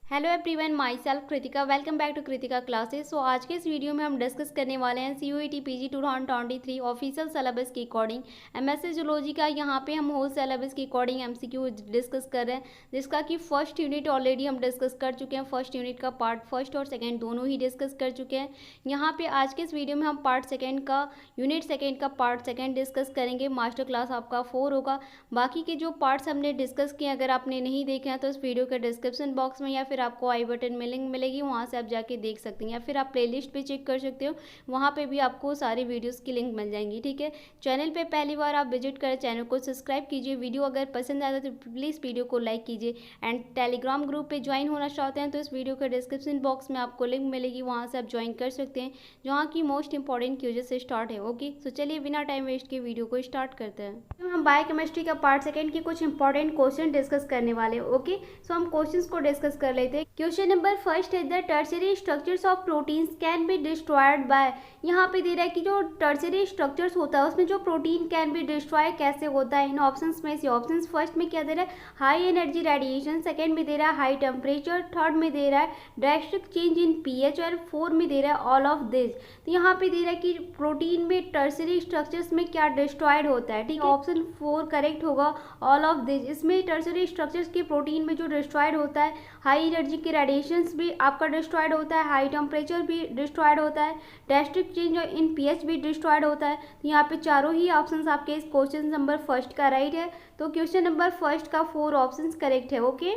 Hello everyone, my self Kritika. Welcome back to Kritika classes. सो आज के इस वीडियो में हम डिस्कस करने वाले हैं CUET PG 2023 ऑफिशियल सिलेबस की अकॉर्डिंग MSc जूलॉजी का। यहाँ पे हम होल सिलेबस की अकॉर्डिंग MCQ डिस्कस कर रहे हैं, जिसका कि फर्स्ट यूनिट ऑलरेडी हम डिस्कस कर चुके हैं। फर्स्ट यूनिट का पार्ट फर्स्ट और सेकेंड दोनों ही डिस्कस कर चुके हैं। यहाँ पे आज के इस वीडियो में हम पार्ट सेकेंड का यूनिट सेकेंड का पार्ट सेकेंड डिस्कस करेंगे। मास्टर क्लास आपका 4 होगा। बाकी के जो पार्ट्स हमने डिस्कस किए, अगर आपने नहीं देखे हैं तो इस वीडियो के डिस्क्रिप्शन बॉक्स में या फिर आपको आई बटन में लिंक मिलेगी, वहाँ से आप जाके देख सकते हैं, या फिर आप प्लेलिस्ट पे चेक कर सकते हो, वहाँ पे भी आपको सारी वीडियोस की लिंक मिल जाएंगी। ठीक है, चैनल पे पहली बार आप विजिट करें, चैनल को सब्सक्राइब कीजिए। वीडियो अगर पसंद आता है तो प्लीज़ वीडियो को लाइक कीजिए। एंड टेलीग्राम ग्रुप पे ज्वाइन होना चाहते हैं तो इस वीडियो के डिस्क्रिप्शन बॉक्स में आपको लिंक मिलेगी, वहाँ से आप ज्वाइन कर सकते हैं, जहाँ की मोस्ट इंपॉर्टेंट क्यूजेस से स्टार्ट है। ओके, सो चलिए बिना टाइम वेस्ट के वीडियो को स्टार्ट करते हैं। तो हम बायोकेमिस्ट्री का पार्ट सेकेंड के कुछ इंपॉर्टेंट क्वेश्चन डिस्कस करने वाले हैं। ओके, सो हम क्वेश्चंस को डिस्कस कर लेते हैं। क्वेश्चन नंबर फर्स्ट है, the tertiary structures of proteins can be destroyed by. यहाँ पे दे रहा है कि जो टर्शियरी स्ट्रक्चर्स होता है उसमें जो प्रोटीन कैन बी डिस्ट्रॉय कैसे होता है। इन ऑप्शंस में से ऑप्शंस फर्स्ट में क्या दे रहा है, हाई एनर्जी रेडिएशन, सेकेंड में दे रहा है हाई टेम्परेचर, थर्ड में दे रहा है ड्रास्टिक चेंज इन pH और फोर्थ में दे रहा है ऑल ऑफ दिस। तो यहाँ पे दे रहा है कि प्रोटीन में टर्शियरी स्ट्रक्चर्स में क्या डिस्ट्रॉयड होता है। ठीक है, ऑप्शन 4 करेक्ट होगा, ऑल ऑफ दिस। इसमें टर्शियरी स्ट्रक्चर्स के प्रोटीन में जो डिस्ट्रॉयड होता है, हाई एनर्जी के रेडिएशंस भी आपका डिस्ट्रॉयड होता है, हाई टेम्परेचर भी डिस्ट्रॉयड होता है, ड्रास्टिक चेंज इन pH भी डिस्ट्रॉयड होता है। तो यहाँ पे चारों ही ऑप्शंस आपके इस क्वेश्चन नंबर फर्स्ट का राइट है। तो क्वेश्चन नंबर फर्स्ट का 4 ऑप्शंस करेक्ट है। ओके,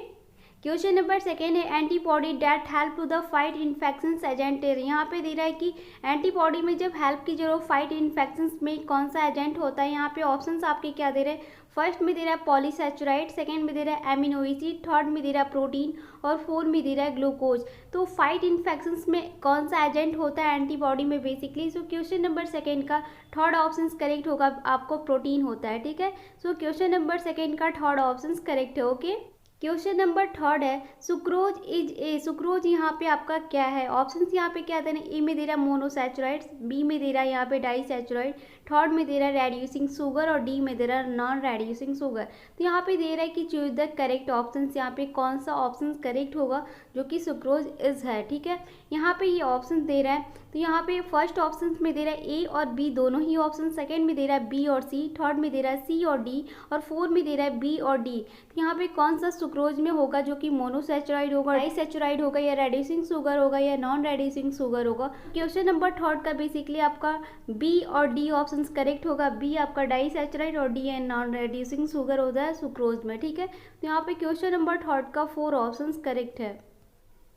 क्वेश्चन नंबर सेकेंड है, antibody that help to the fight infection agent. यहाँ पे दे रहा है कि एंटीबॉडी में जब हेल्प की जरूरत फाइट इन्फेक्शन में कौन सा एजेंट होता है। यहाँ पे ऑप्शंस आपके क्या दे रहे हैं, फर्स्ट में दे रहा है पॉलीसेचुराइड, सेकेंड में दे रहा है एमिनो एसिड, थर्ड में दे रहा है प्रोटीन और फोर्थ में दे रहा है ग्लूकोज। तो फाइट इन्फेक्शंस में कौन सा एजेंट होता है एंटीबॉडी में बेसिकली। सो क्वेश्चन नंबर सेकेंड का थर्ड ऑप्शन करेक्ट होगा, आपको प्रोटीन होता है। ठीक है, सो क्वेश्चन नंबर सेकेंड का थर्ड ऑप्शन करेक्ट है। ओके, क्वेश्चन नंबर थर्ड है, सुक्रोज इज ए। सुक्रोज यहाँ पे आपका क्या है। ऑप्शंस यहाँ पे क्या देना, ए में दे रहा है मोनोसैचुराइड्स, बी में दे रहा है यहाँ पे डाइसैचुराइड, थर्ड में दे रहा है रेड्यूसिंग शुगर और डी में दे रहा है नॉन रेड्यूसिंग शुगर। तो यहाँ पे दे रहा है कि चूज द करेक्ट ऑप्शन, यहाँ पे कौन सा ऑप्शन करेक्ट होगा जो कि सुक्रोज इज है। ठीक है, यहाँ पे ये ऑप्शन दे रहा है, तो यहाँ पे फर्स्ट ऑप्शन में दे रहा है ए और बी दोनों ही ऑप्शन, सेकेंड में दे रहा है बी और सी, थर्ड में दे रहा है सी और डी और फोर्थ में दे रहा है बी और डी। तो यहाँ पे कौन सा सुक्रोज में होगा जो कि मोनोसैचुराइड होगा, डाइसैचुराइड होगा, या रेड्यूसिंग शुगर होगा, या नॉन रेड्यूसिंग शुगर होगा। क्वेश्चन नंबर थर्ड का बेसिकली आपका बी और डी ऑप्शन करेक्ट होगा। बी आपका डाइसैचुराइड और D and non reducing sugar होता है सुक्रोज में। ठीक है, तो यहाँ पे क्वेश्चन नंबर थर्ड का 4 ऑप्शन करेक्ट है।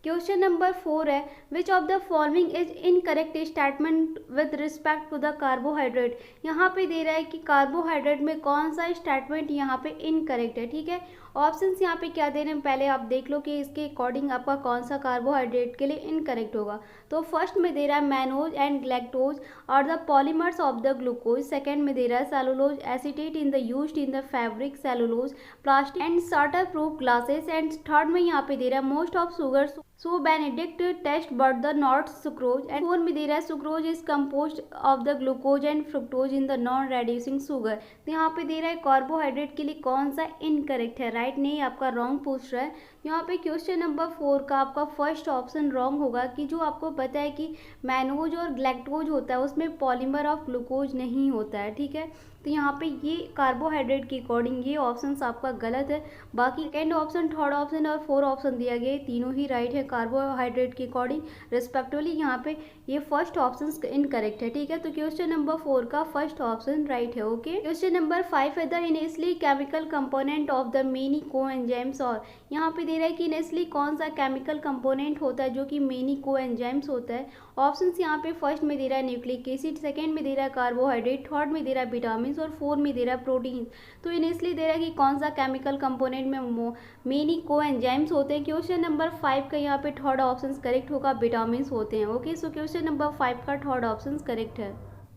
क्वेश्चन नंबर 4 है, which of the following is incorrect statement with respect to the carbohydrate. यहाँ पे दे रहा है कि कार्बोहाइड्रेट में कौन सा स्टेटमेंट यहाँ पे इनकरेक्ट है। ठीक है, ऑप्शंस यहाँ पे क्या दे रहे हैं, पहले आप देख लो कि इसके अकॉर्डिंग आपका कौन सा कार्बोहाइड्रेट के लिए इनकरेक्ट होगा। तो फर्स्ट में दे रहा है मैनोज एंड ग्लैक्टोज और the polymers of the glucose, second में दे रहा है cellulose acetate in the used in the fabric, cellulose, plastic and shatter proof glasses, and third में यहाँ पे दे रहा है most of sugar so Benedict test but the not sucrose, and fourth में दे रहा है sucrose is composed of the glucose and fructose in the non reducing sugar. तो यहाँ पे दे रहा है कार्बोहाइड्रेट के लिए कौन सा इनकरेक्ट है, राइट नहीं, आपका रॉन्ग पूछ रहा है। यहाँ पे क्वेश्चन नंबर 4 का आपका फर्स्ट ऑप्शन रॉन्ग होगा, कि जो आपको पता है कि मैनोज और ग्लैक्टोज होता है उसमें पॉलीमर ऑफ ग्लूकोज नहीं होता है। ठीक है, तो यहाँ पे ये कार्बोहाइड्रेट के अकॉर्डिंग ये ऑप्शन आपका गलत है। बाकी सेकेंड ऑप्शन, थर्ड ऑप्शन और 4 ऑप्शन दिया गया, तीनों ही राइट है कार्बोहाइड्रेट के अकॉर्डिंग रिस्पेक्टिवली। यहाँ पे ये फर्स्ट ऑप्शन इनकरेक्ट है। ठीक है, तो क्वेश्चन नंबर 4 का फर्स्ट ऑप्शन राइट है। ओके, क्वेश्चन नंबर 5 है, the initially chemical component of the many coenzymes. और यहाँ पे दे रहा है कि इनिशियली कौन सा केमिकल कंपोनेंट होता है जो कि मेनी कोएंजाइम्स होता है। ऑप्शंस यहाँ पे फर्स्ट में दे रहा है न्यूक्लिक एसिड, सेकेंड में दे रहा है कार्बोहाइड्रेट, थर्ड में दे रहा है विटामिन और फोर्थ में दे रहा है प्रोटीन। तो इनिशियली दे रहा है कि कौन सा केमिकल कंपोनेंट में मेनी कोएंजाइम्स होते हैं। क्वेश्चन नंबर 5 का यहाँ पे थर्ड ऑप्शन करेक्ट होगा, विटामिन होते हैं। ओके, सो क्वेश्चन नंबर 5 का थर्ड ऑप्शन करेक्ट है।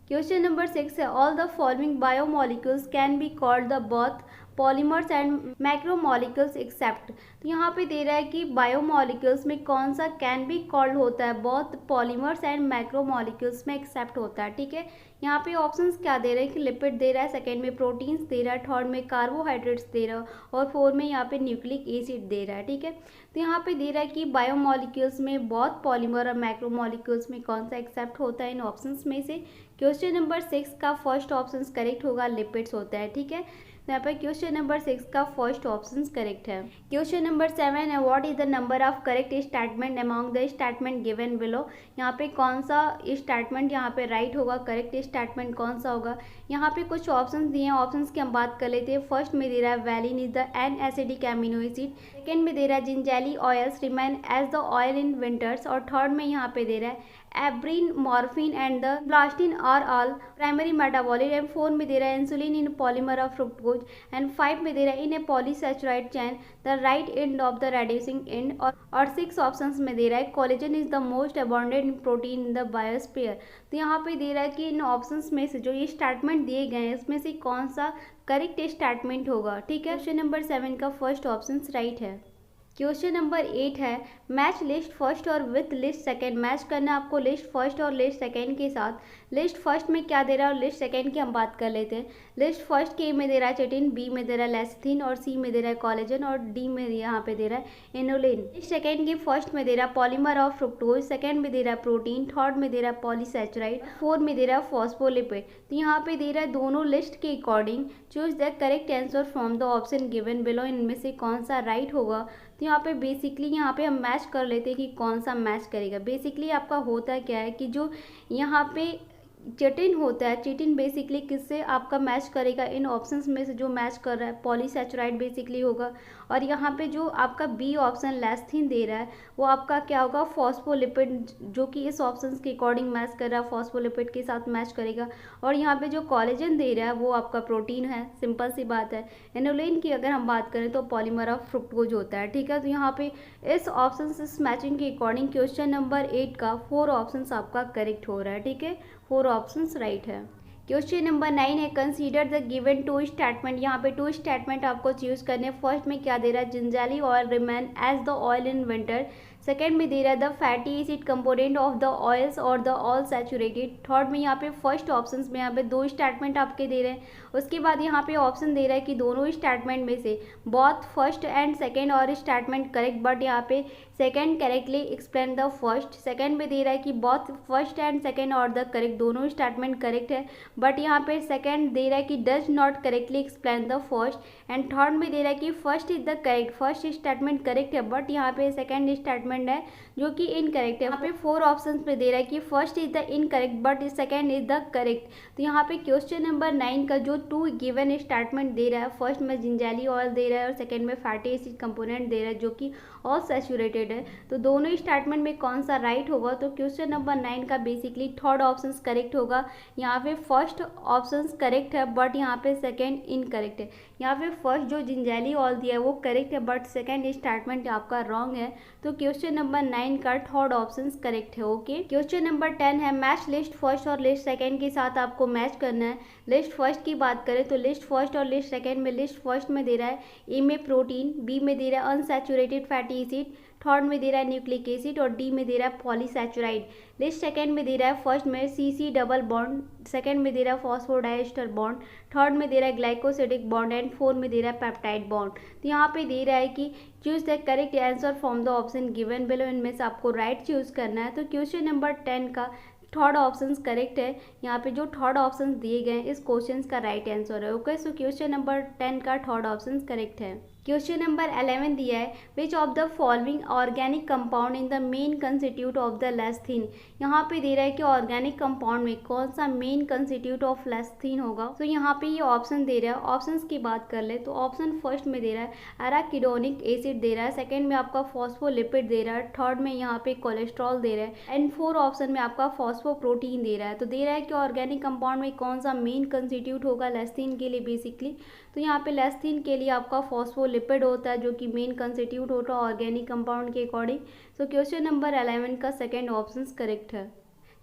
क्वेश्चन नंबर 6 है, all the following biomolecules can be called the both polymers and macromolecules except. तो यहाँ पे दे रहा है कि बायोमोलिक्यूल्स में कौन सा कैन बी कॉल्ड होता है, बहुत पॉलीमर्स एंड मैक्रोमोलिक्यूल्स में एक्सेप्ट होता है। ठीक है, यहाँ पे ऑप्शंस क्या दे रहे हैं कि लिपिड दे रहा है, सेकंड में प्रोटीन्स दे रहा है, थर्ड में कार्बोहाइड्रेट्स दे रहा है और फोर्थ में यहाँ पे न्यूक्लिक एसिड दे रहा है। ठीक है, तो यहाँ पे दे रहा है कि बायोमोलिक्यूल्स में बहुत पॉलीमर और मैक्रोमोलिक्यूल्स में कौन सा एक्सेप्ट होता है इन ऑप्शंस में से। क्वेश्चन नंबर 6 का फर्स्ट ऑप्शन करेक्ट होगा, लिपिड्स होता है। ठीक है, तो यहाँ पर क्वेश्चन नंबर 6 का फर्स्ट ऑप्शन करेक्ट है। क्वेश्चन नंबर 7 है what is the number of correct statement among the statement given below. यहाँ पे कौन सा स्टेटमेंट यहाँ पे राइट होगा, करेक्ट स्टेटमेंट कौन सा होगा। यहाँ पे कुछ ऑप्शंस दिए हैं, ऑप्शंस की हम बात कर लेते हैं। फर्स्ट में दे रहा है valine is the an acidic amino acid, second में दे रहा है gingelly oils remain as the oil in winters, और थर्ड में यहाँ पे दे रहा है abrin morphine and the blastine are all primary metabolite, and 4 में दे रहा है insulin in polymer of fructose, and 5 में दे रहा है in a polysaccharide chain the right end of the reducing end, और 6 ऑप्शंस में दे रहा है collagen is the most abundant protein in the biosphere. तो यहाँ पे दे रहा है कि इन ऑप्शंस में से जो ये स्टेटमेंट दिए गए हैं इसमें से कौन सा करेक्ट स्टेटमेंट होगा। ठीक है, क्वेश्चन नंबर 7 का फर्स्ट ऑप्शन राइट है। क्वेश्चन नंबर 8 है मैच लिस्ट फर्स्ट और विथ लिस्ट सेकेंड। मैच करना है आपको लिस्ट फर्स्ट और लिस्ट सेकेंड के साथ। लिस्ट फर्स्ट में क्या दे रहा है और लिस्ट सेकेंड की हम बात कर लेते हैं। लिस्ट फर्स्ट के में दे रहा है चिटिन, बी में दे रहा है लेसिथिन और सी में दे रहा है कोलेजन और डी में यहाँ पे दे रहा है इनुलिन। लिस्ट सेकेंड की फर्स्ट में दे रहा है पॉलीमर ऑफ फ्रुक्टोज, सेकेंड में दे रहा है प्रोटीन, थर्ड में दे रहा है पॉलीसैचराइड, फोर्थ में दे रहा है फॉस्फोलिपिड। तो यहाँ पे दे रहा है दोनों लिस्ट के according choose the correct answer from the option given below, इनमें से कौन सा राइट होगा। तो यहाँ पे बेसिकली यहाँ पे हम मैच कर लेते हैं कि कौन सा मैच करेगा। बेसिकली आपका होता क्या है कि जो यहाँ पे चिटिन होता है, चिटिन बेसिकली किससे आपका मैच करेगा, इन ऑप्शंस में से जो मैच कर रहा है पॉलीसैचराइड बेसिकली होगा, और यहाँ पे जो आपका बी ऑप्शन लेस्थिन दे रहा है वो आपका क्या होगा फॉस्फोलिपिड, जो कि इस ऑप्शन के अकॉर्डिंग मैच कर रहा है, फॉस्फोलिपिड के साथ मैच करेगा। और यहाँ पे जो कोलेजन दे रहा है वो आपका प्रोटीन है, सिंपल सी बात है। इनुलिन की अगर हम बात करें तो पॉलीमर ऑफ फ्रुक्टोज होता है। ठीक है, तो यहाँ पे इस ऑप्शन इस मैचिंग के अकॉर्डिंग क्वेश्चन नंबर 8 का 4 ऑप्शन आपका करेक्ट हो रहा है। ठीक है, 4 ऑप्शंस राइट है। क्वेश्चन नंबर 9 है कंसीडर द गिवन 2 स्टेटमेंट। यहाँ पे 2 स्टेटमेंट आपको चूज करने। फर्स्ट में क्या दे रहा है gingelly oil remain as the oil in winter, second में दे रहा है the fatty acid component of the oils और द ऑल सैचुरेटेड, थर्ड में यहाँ पे फर्स्ट ऑप्शन में यहाँ पे 2 स्टेटमेंट आपके दे रहे हैं। उसके बाद यहाँ पे ऑप्शन दे रहा है कि दोनों स्टेटमेंट में से बोथ फर्स्ट एंड सेकेंड और स्टेटमेंट करेक्ट, बट यहाँ पे second correctly explain the first. Second में दे रहा है कि बोथ फर्स्ट एंड सेकेंड और द करेक्ट, दोनों स्टेटमेंट करेक्ट है, बट यहाँ पे सेकेंड दे रहा है कि does not correctly explain the first, and third में दे रहा है कि first is the correct, first statement correct है बट यहाँ पे सेकेंड स्टेटमेंट है जो कि इनकरेक्ट है। यहाँ पे 4 ऑप्शंस पे दे रहा है कि first is the incorrect but second is the correct. तो यहाँ पे क्वेश्चन नंबर 9 का जो 2 गिवन स्टेटमेंट दे रहा है, फर्स्ट में जिंजैली ऑयल दे रहा है और सेकेंड में फैटी एसिड कंपोनेंट दे रहा है जो कि ऑल सैचुरेटेड है, तो दोनों स्टेटमेंट में कौन सा राइट होगा। तो क्वेश्चन नंबर 9 का बेसिकली थर्ड ऑप्शन करेक्ट होगा। यहाँ पे फर्स्ट ऑप्शन करेक्ट है बट यहाँ पे सेकेंड इनकरेक्ट है। यहाँ पे फर्स्ट जो जिंजैली ऑयल दिया है वो करेक्ट है बट सेकेंड स्टेटमेंट आपका रॉन्ग है। तो क्वेश्चन नंबर 9 का थर्ड ऑप्शन करेक्ट है। ओके, क्वेश्चन नंबर 10 है मैच लिस्ट फर्स्ट और लिस्ट सेकेंड के साथ आपको मैच करना है। लिस्ट फर्स्ट की बात करें तो लिस्ट फर्स्ट और लिस्ट सेकेंड में लिस्ट फर्स्ट में दे रहा है ए में प्रोटीन, बी में दे रहा है अनसैचुरेटेड फैटी एसिड, थर्ड में दे रहा है न्यूक्लिक एसिड और डी में दे रहा है पॉलीसैचुराइड। लिस्ट सेकेंड में दे रहा है फर्स्ट में CC डबल बॉन्ड, सेकेंड में दे रहा है फॉस्फोडाइस्टर बॉन्ड, थर्ड में दे रहा है ग्लाइकोसिडिक बॉन्ड एंड फोर्थ में दे रहा है पेप्टाइड बॉन्ड। तो यहाँ पे दे रहा है कि choose the correct answer from the option given below, इनमें से आपको राइट चूज करना है। तो क्वेश्चन नंबर 10 का थर्ड ऑप्शन करेक्ट है। यहाँ पे जो थर्ड ऑप्शन दिए गए हैं इस क्वेश्चन का राइट आंसर है। ओके, सो क्वेश्चन नंबर 10 का थर्ड ऑप्शन करेक्ट है। क्वेश्चन नंबर 11 दिया है which of the following organic compound in the main constitute of the lecithin. यहाँ पे दे रहा है कि ऑर्गेनिक कंपाउंड में कौन सा मेन कंस्टिट्यूट ऑफ लेस्थिन होगा। तो यहाँ पे ये ऑप्शन दे रहा है, ऑप्शंस की बात कर ले तो ऑप्शन फर्स्ट में दे रहा है एराकिडोनिक एसिड दे रहा है, सेकेंड में आपका फॉस्फोलिपिड दे रहा है, थर्ड में यहाँ पे कोलेस्ट्रॉल दे रहा है एंड फोर्थ ऑप्शन में आपका फॉस्फोप्रोटीन दे रहा है। तो दे रहा है कि ऑर्गेनिक कंपाउंड में कौन सा मेन कंस्टिट्यूट होगा लेस्थिन के लिए बेसिकली। तो यहाँ पे लेस्थिन के लिए आपका फॉस्फोलिपिड होता है जो कि मेन कंस्टिट्यूट होता है ऑर्गेनिक कंपाउंड के अकॉर्डिंग। सो क्वेश्चन नंबर 11 का सेकेंड ऑप्शन करेक्ट है।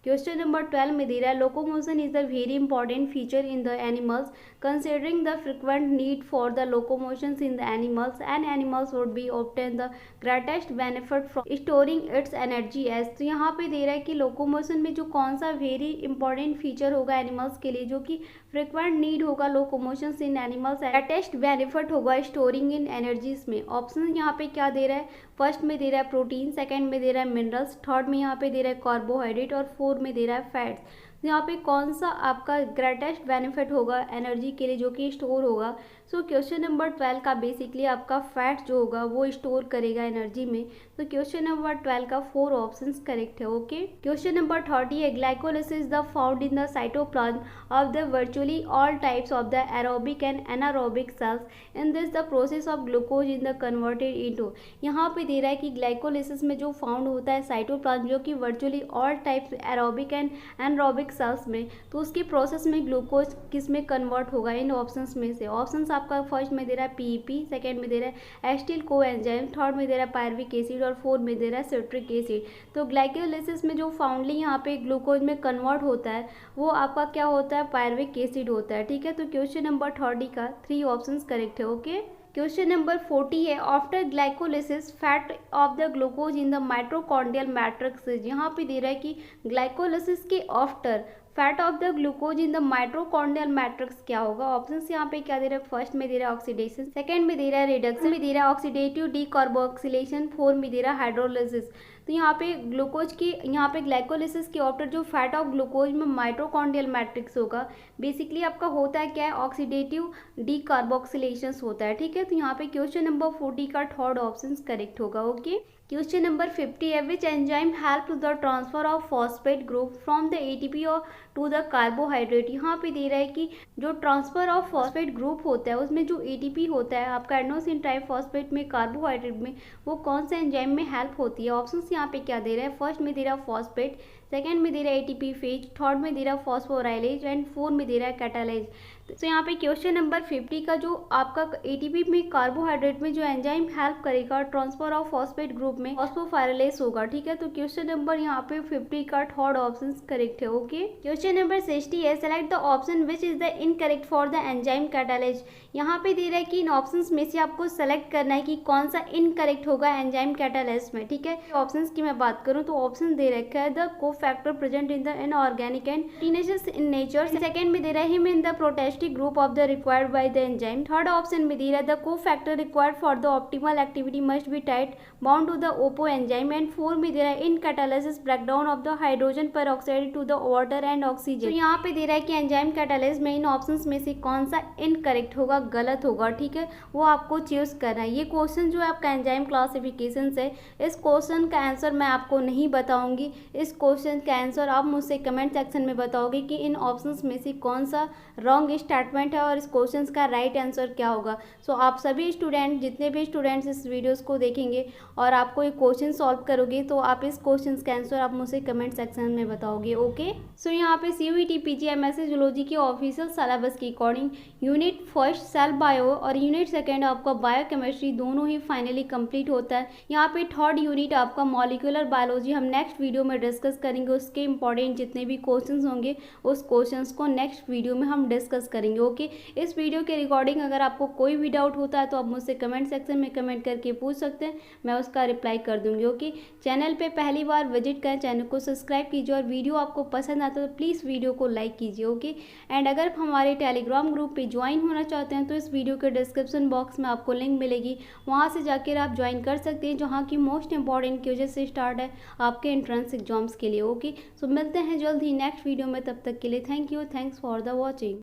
क्वेश्चन नंबर 12 में दे रहा है locomotion is the very important feature in the animals considering the frequent need for the locomotions in the animals and animals would be obtain the greatest benefit from storing its energy as. तो यहाँ पे दे रहा है कि locomotion में जो कौन सा वेरी इंपॉर्टेंट फीचर होगा एनिमल्स के लिए, जो कि फ्रिक्वेंट नीड होगा लोकोमोशंस इन एनिमल्स, ग्रेटेस्ट बेनिफिट होगा स्टोरिंग इन एनर्जीज में। ऑप्शन यहाँ पे क्या दे रहा है, फर्स्ट में दे रहा है प्रोटीन, सेकंड में दे रहा है मिनरल्स, थर्ड में यहाँ पे दे रहा है कार्बोहाइड्रेट और फोर्थ में दे रहा है फैट्स। यहाँ पे कौन सा आपका ग्रेटेस्ट बेनिफिट होगा एनर्जी के लिए जो कि स्टोर होगा। सो क्वेश्चन नंबर 12 का बेसिकली आपका फैट जो होगा वो स्टोर करेगा एनर्जी में। तो क्वेश्चन नंबर 12 का 4 ऑप्शंस करेक्ट है। ओके, क्वेश्चन नंबर 30 है glycolysis the found in the cytoplasm of the virtually all types of the aerobic and anaerobic cells in this the process of glucose in the converted into. यहाँ पे दे रहा है कि glycolysis में जो found होता है साइटोप्लाज्म जो कि virtually all types aerobic and anaerobic cells में, तो उसकी प्रोसेस में ग्लूकोज किस में कन्वर्ट होगा इन ऑप्शंस में से। ऑप्शंस आपका फर्स्ट में दे रहा है पीईपी, सेकंड में दे रहा है एसिटिल कोएंजाइम, थर्ड में दे रहा है पायरुविक एसिड और फोर्थ में दे रहा है सिट्रिक एसिड। तो ग्लाइकोलिसिस में जो फाउंडली यहाँ पे ग्लूकोज में कन्वर्ट होता है वो आपका क्या होता है, पायरुविक एसिड होता है। ठीक है, तो क्वेश्चन नंबर 30 का 3 ऑप्शंस करेक्ट है। ओके, क्वेश्चन नंबर 40 है after glycolysis fat of the glucose in the mitochondrial matrix. यहाँ पे दे रहा है कि ग्लाइकोलिसिस के after fat of the glucose in the mitochondrial matrix क्या होगा। ऑप्शंस यहाँ पे क्या दे रहा है, फर्स्ट में दे रहा है ऑक्सीडेशन, सेकंड में दे रहा है रिडक्शन, में दे रहा है ऑक्सीडेटिव डीकार्बोक्सिलेशन, फोर्थ में दे रहा है हाइड्रोलिसिस। तो यहाँ पे ग्लूकोज की यहाँ पे ग्लाइकोलिसिस के आफ्टर जो फैट ऑफ ग्लूकोज में माइटोकॉन्ड्रियल मैट्रिक्स होगा बेसिकली आपका होता है क्या है, ऑक्सीडेटिव डीकार्बोक्सिलेशन होता है। ठीक है, तो यहाँ पे क्वेश्चन नंबर 40 का थर्ड ऑप्शन करेक्ट होगा। ओके, क्वेश्चन नंबर 50 है which enzyme help the transfer of phosphate group from the ATP और टू द कार्बोहाइड्रेट। यहाँ पे दे रहा है कि जो ट्रांसफर ऑफ फॉस्फेट ग्रुप होता है उसमें जो एटीपी होता है आपका एडेनोसिन ट्राइफॉस्फेट में कार्बोहाइड्रेट में, वो कौन से एंजाइम में हेल्प होती है। ऑप्शंस यहाँ पे क्या दे रहा है, फर्स्ट में दे रहा है फॉस्फेट, सेकंड में दे रहा है एटीपी फेज, थर्ड में दे रहा है फॉस्फोराइलेज एंड फोर्थ में दे रहा है कैटालाइज। तो यहाँ पे क्वेश्चन नंबर 50 का जो आपका एटीपी में कार्बोहाइड्रेट में जो एंजाइम हेल्प करेगा ट्रांसफर ऑफ फॉस्फेट ग्रुप में फॉस्फोफाइलेज होगा। ठीक है, तो क्वेश्चन नंबर यहाँ पे 50 का थर्ड ऑप्शन करेक्ट है। ओके, क्वेश्चन नंबर 60 है select the option which is the incorrect for the enzyme catalyse. यहाँ पे दे रहा है कि इन ऑप्शंस में से आपको सेलेक्ट करना है कि कौन सा इनकरेक्ट होगा एंजाइम कैटालाइज में। ठीक है, ऑप्शंस की मैं बात करूँ तो ऑप्शन दे रखा है the cofactor present in the inorganic and teenages in nature, second में दे रहा है heme in the prosthetic group of the required by the enzyme, third option में दे रहा है the cofactor required for the optimal activity must be tight bound to the apo enzyme and four में दे रहा है in catalysis breakdown of the hydrogen peroxide to the water and oxygen. तो यहाँ पे दे रहा है कि एंजाइम कैटालिसिस में इन ऑप्शंस में से कौन सा इनकरेक्ट होगा, गलत होगा। ठीक है, वो आपको चूज करना है। ये क्वेश्चन जो है आपका एंजाइम क्लासिफिकेशन से, इस क्वेश्चन का आंसर मैं आपको नहीं बताऊंगी। इस क्वेश्चन का आंसर आप मुझसे कमेंट सेक्शन में बताओगे कि इन ऑप्शंस में से कौन सा रॉन्ग स्टेटमेंट है और इस क्वेश्चन का राइट आंसर क्या होगा। सो आप सभी स्टूडेंट, जितने भी स्टूडेंट्स इस वीडियोस को देखेंगे और आपको ये क्वेश्चन सॉल्व करोगे तो आप इस क्वेश्चन का आंसर आप मुझसे कमेंट सेक्शन में बताओगे। ओके, सो यहाँ पे CUET PG MSc जूलॉजी के ऑफिशियल सिलेबस के according unit first cell bio और यूनिट सेकेंड आपका बायोकेमिस्ट्री दोनों ही फाइनली कंप्लीट होता है। यहाँ पे थर्ड यूनिट आपका मॉलिक्यूलर बायोलॉजी हम नेक्स्ट वीडियो में डिस्कस करेंगे। उसके इंपॉर्टेंट जितने भी क्वेश्चंस होंगे उस क्वेश्चंस को नेक्स्ट वीडियो में हम डिस्कस करेंगे। ओके, इस वीडियो के रिकॉर्डिंग अगर आपको कोई भी डाउट होता है तो आप मुझसे कमेंट सेक्शन में कमेंट करके पूछ सकते हैं, मैं उसका रिप्लाई कर दूंगी। ओके, चैनल पे पहली बार विजिट करें, चैनल को सब्सक्राइब कीजिए और वीडियो आपको पसंद आता है तो प्लीज़ वीडियो को लाइक कीजिए। ओके, एंड अगर हमारे टेलीग्राम ग्रुप पे ज्वाइन होना चाहते हैं तो इस वीडियो के डिस्क्रिप्शन बॉक्स में आपको लिंक मिलेगी, वहाँ से जाकर आप ज्वाइन कर सकते हैं, जहाँ की मोस्ट इंपॉर्टेंट क्वेश्चन से स्टार्ट है आपके एंट्रेंस एग्जाम्स के लिए। ओके, सो मिलते हैं जल्द ही नेक्स्ट वीडियो में, तब तक के लिए thank you, thanks for the watching.